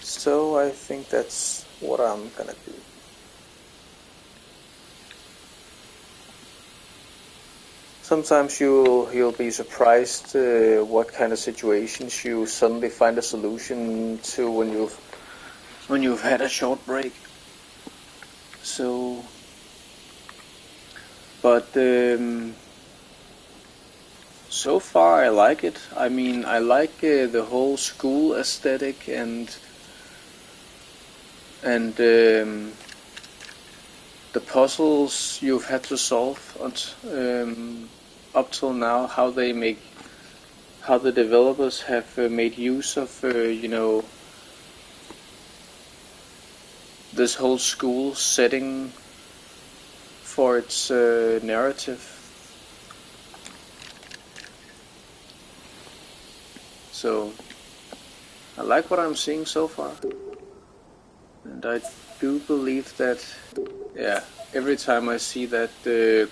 So I think that's what I'm gonna do. Sometimes you'll be surprised what kind of situations you suddenly find a solution to when you've had a short break. So, but so far I like it. I mean, I like the whole school aesthetic and the puzzles you've had to solve up till now. How the developers have made use of this whole school setting for its narrative. So I like what I'm seeing so far, and I do believe that, yeah, every time I see that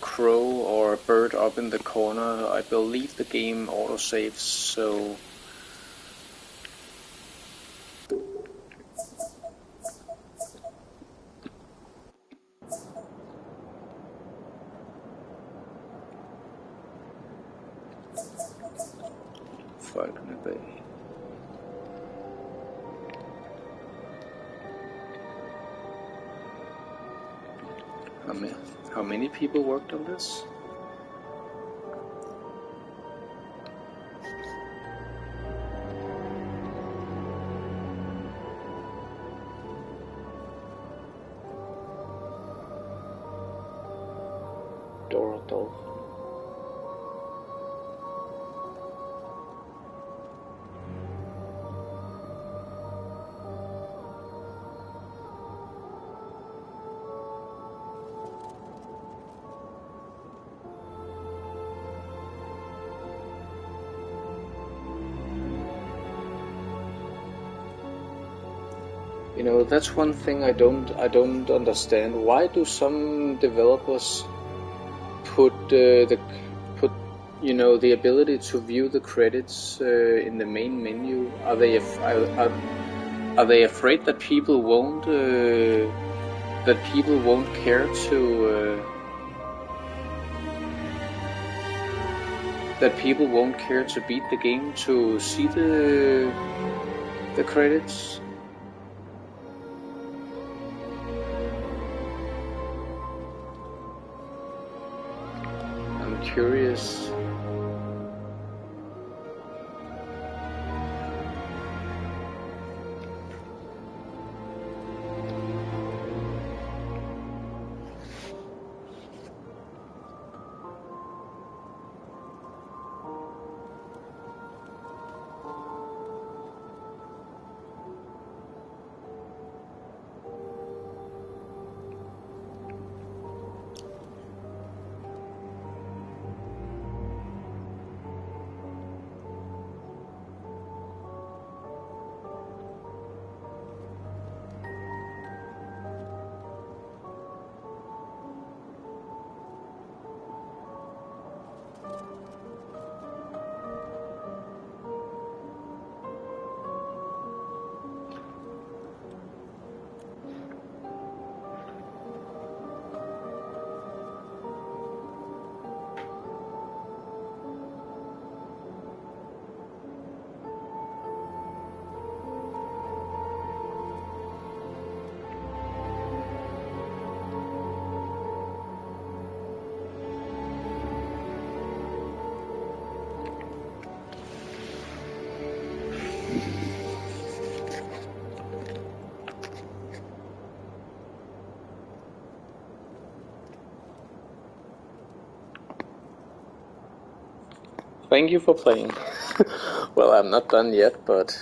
crow or bird up in the corner, I believe the game autosaves, so Falcon Bay. How many people worked on this? Dora Dolphin. You know, that's one thing I don't understand. Why do some developers put the ability to view the credits in the main menu? Are they afraid that people won't care to beat the game to see the credits? I'm curious. Thank you for playing. Well, I'm not done yet, but